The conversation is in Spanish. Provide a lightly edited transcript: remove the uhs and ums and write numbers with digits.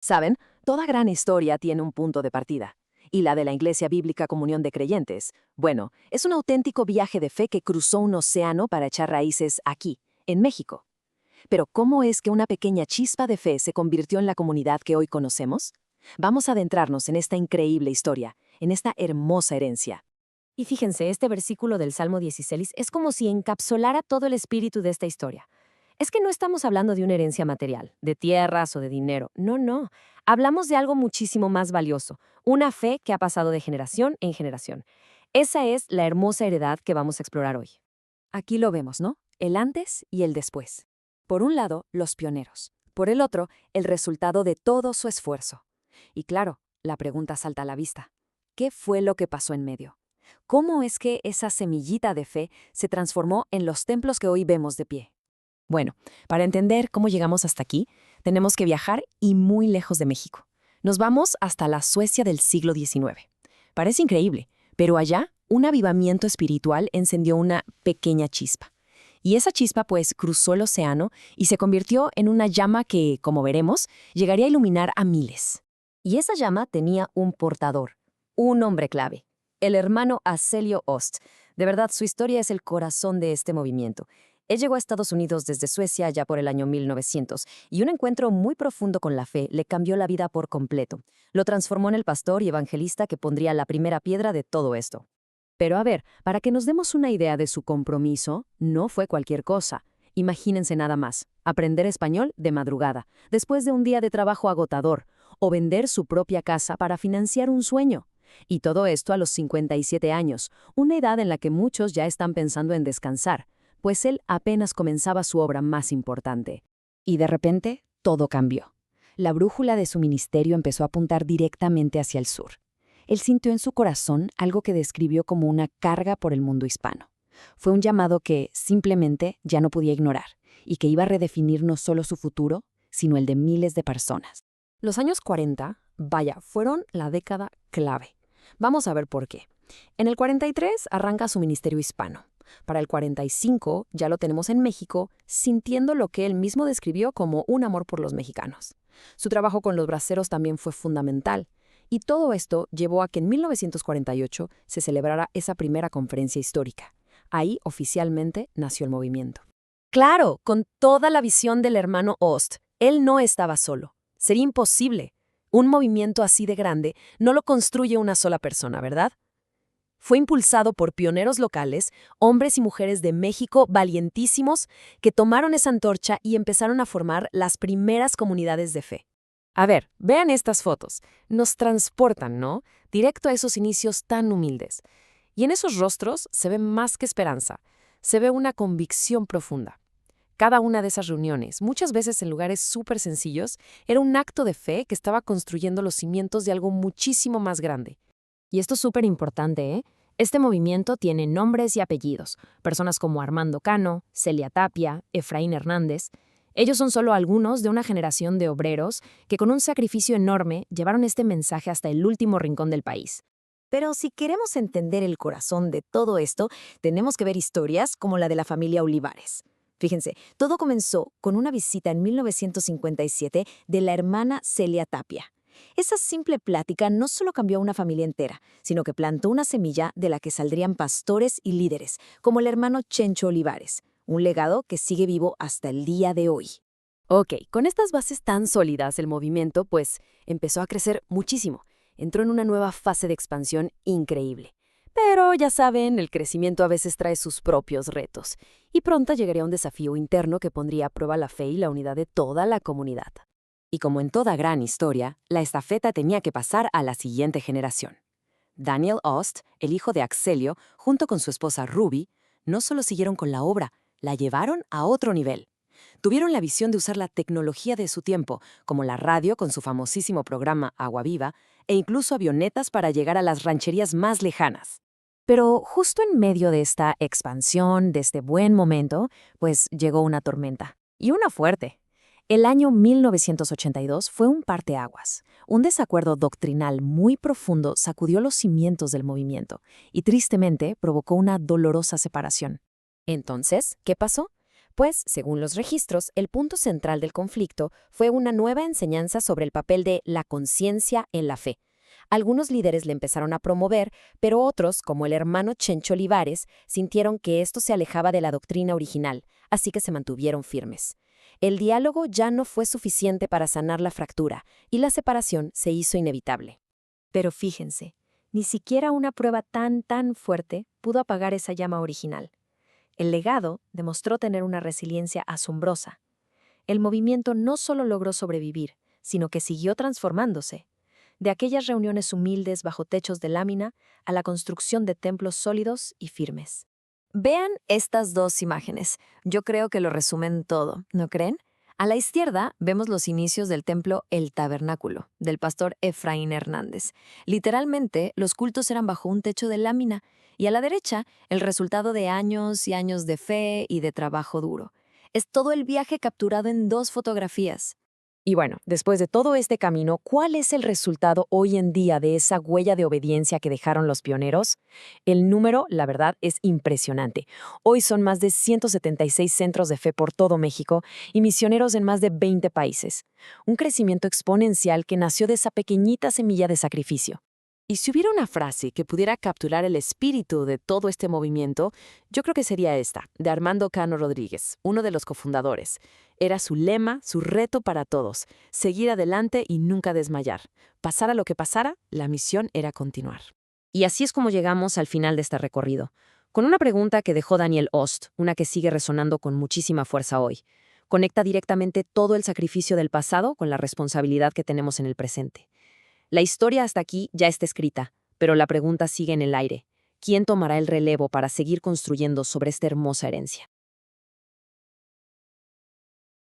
Saben, toda gran historia tiene un punto de partida. Y la de la Iglesia Bíblica Comunión de Creyentes, bueno, es un auténtico viaje de fe que cruzó un océano para echar raíces aquí, en México. Pero ¿cómo es que una pequeña chispa de fe se convirtió en la comunidad que hoy conocemos? Vamos a adentrarnos en esta increíble historia, en esta hermosa herencia. Y fíjense, este versículo del Salmo 16 es como si encapsulara todo el espíritu de esta historia. Es que no estamos hablando de una herencia material, de tierras o de dinero. No, no. Hablamos de algo muchísimo más valioso, una fe que ha pasado de generación en generación. Esa es la hermosa heredad que vamos a explorar hoy. Aquí lo vemos, ¿no? El antes y el después. Por un lado, los pioneros. Por el otro, el resultado de todo su esfuerzo. Y claro, la pregunta salta a la vista. ¿Qué fue lo que pasó en medio? ¿Cómo es que esa semillita de fe se transformó en los templos que hoy vemos de pie? Bueno, para entender cómo llegamos hasta aquí, tenemos que viajar y muy lejos de México. Nos vamos hasta la Suecia del siglo XIX. Parece increíble, pero allá un avivamiento espiritual encendió una pequeña chispa. Y esa chispa pues cruzó el océano y se convirtió en una llama que, como veremos, llegaría a iluminar a miles. Y esa llama tenía un portador, un hombre clave, el hermano Aselio Ost. De verdad, su historia es el corazón de este movimiento. Él llegó a Estados Unidos desde Suecia ya por el año 1900, y un encuentro muy profundo con la fe le cambió la vida por completo. Lo transformó en el pastor y evangelista que pondría la primera piedra de todo esto. Pero a ver, para que nos demos una idea de su compromiso, no fue cualquier cosa. Imagínense nada más, aprender español de madrugada, después de un día de trabajo agotador, o vender su propia casa para financiar un sueño. Y todo esto a los 57 años, una edad en la que muchos ya están pensando en descansar, pues él apenas comenzaba su obra más importante. Y de repente, todo cambió. La brújula de su ministerio empezó a apuntar directamente hacia el sur. Él sintió en su corazón algo que describió como una carga por el mundo hispano. Fue un llamado que, simplemente, ya no podía ignorar, y que iba a redefinir no solo su futuro, sino el de miles de personas. Los años 40, vaya, fueron la década clave. Vamos a ver por qué. En el 43 arranca su ministerio hispano. Para el 45 ya lo tenemos en México, sintiendo lo que él mismo describió como un amor por los mexicanos. Su trabajo con los braceros también fue fundamental. Y todo esto llevó a que en 1948 se celebrara esa primera conferencia histórica. Ahí oficialmente nació el movimiento. Claro, con toda la visión del hermano Ost, él no estaba solo. Sería imposible. Un movimiento así de grande no lo construye una sola persona, ¿verdad? Fue impulsado por pioneros locales, hombres y mujeres de México valientísimos que tomaron esa antorcha y empezaron a formar las primeras comunidades de fe. A ver, vean estas fotos. Nos transportan, ¿no? Directo a esos inicios tan humildes. Y en esos rostros se ve más que esperanza. Se ve una convicción profunda. Cada una de esas reuniones, muchas veces en lugares súper sencillos, era un acto de fe que estaba construyendo los cimientos de algo muchísimo más grande. Y esto es súper importante, ¿eh? Este movimiento tiene nombres y apellidos. Personas como Armando Cano, Celia Tapia, Efraín Hernández. Ellos son solo algunos de una generación de obreros que con un sacrificio enorme llevaron este mensaje hasta el último rincón del país. Pero si queremos entender el corazón de todo esto, tenemos que ver historias como la de la familia Olivares. Fíjense, todo comenzó con una visita en 1957 de la hermana Celia Tapia. Esa simple plática no solo cambió a una familia entera, sino que plantó una semilla de la que saldrían pastores y líderes, como el hermano Chencho Olivares, un legado que sigue vivo hasta el día de hoy. Ok, con estas bases tan sólidas, el movimiento, pues, empezó a crecer muchísimo. Entró en una nueva fase de expansión increíble. Pero ya saben, el crecimiento a veces trae sus propios retos, y pronto llegaría un desafío interno que pondría a prueba la fe y la unidad de toda la comunidad. Y como en toda gran historia, la estafeta tenía que pasar a la siguiente generación. Daniel Ost, el hijo de Axelio, junto con su esposa Ruby, no solo siguieron con la obra, la llevaron a otro nivel. Tuvieron la visión de usar la tecnología de su tiempo, como la radio con su famosísimo programa Agua Viva, e incluso avionetas para llegar a las rancherías más lejanas. Pero justo en medio de esta expansión, de este buen momento, pues llegó una tormenta. Y una fuerte. El año 1982 fue un parteaguas. Un desacuerdo doctrinal muy profundo sacudió los cimientos del movimiento y tristemente provocó una dolorosa separación. Entonces, ¿qué pasó? Después, según los registros, el punto central del conflicto fue una nueva enseñanza sobre el papel de la conciencia en la fe. Algunos líderes le empezaron a promover, pero otros, como el hermano Chencho Olivares, sintieron que esto se alejaba de la doctrina original, así que se mantuvieron firmes. El diálogo ya no fue suficiente para sanar la fractura, y la separación se hizo inevitable. Pero fíjense, ni siquiera una prueba tan fuerte pudo apagar esa llama original. El legado demostró tener una resiliencia asombrosa. El movimiento no solo logró sobrevivir, sino que siguió transformándose. De aquellas reuniones humildes bajo techos de lámina a la construcción de templos sólidos y firmes. Vean estas dos imágenes. Yo creo que lo resumen todo, ¿no creen? A la izquierda vemos los inicios del templo El Tabernáculo, del pastor Efraín Hernández. Literalmente, los cultos eran bajo un techo de lámina, y a la derecha, el resultado de años y años de fe y de trabajo duro. Es todo el viaje capturado en dos fotografías. Y bueno, después de todo este camino, ¿cuál es el resultado hoy en día de esa huella de obediencia que dejaron los pioneros? El número, la verdad, es impresionante. Hoy son más de 176 centros de fe por todo México y misioneros en más de 20 países. Un crecimiento exponencial que nació de esa pequeñita semilla de sacrificio. Y si hubiera una frase que pudiera capturar el espíritu de todo este movimiento, yo creo que sería esta, de Armando Cano Rodríguez, uno de los cofundadores. Era su lema, su reto para todos, seguir adelante y nunca desmayar. Pasara lo que pasara, la misión era continuar. Y así es como llegamos al final de este recorrido, con una pregunta que dejó Daniel Ost, una que sigue resonando con muchísima fuerza hoy. Conecta directamente todo el sacrificio del pasado con la responsabilidad que tenemos en el presente. La historia hasta aquí ya está escrita, pero la pregunta sigue en el aire. ¿Quién tomará el relevo para seguir construyendo sobre esta hermosa herencia?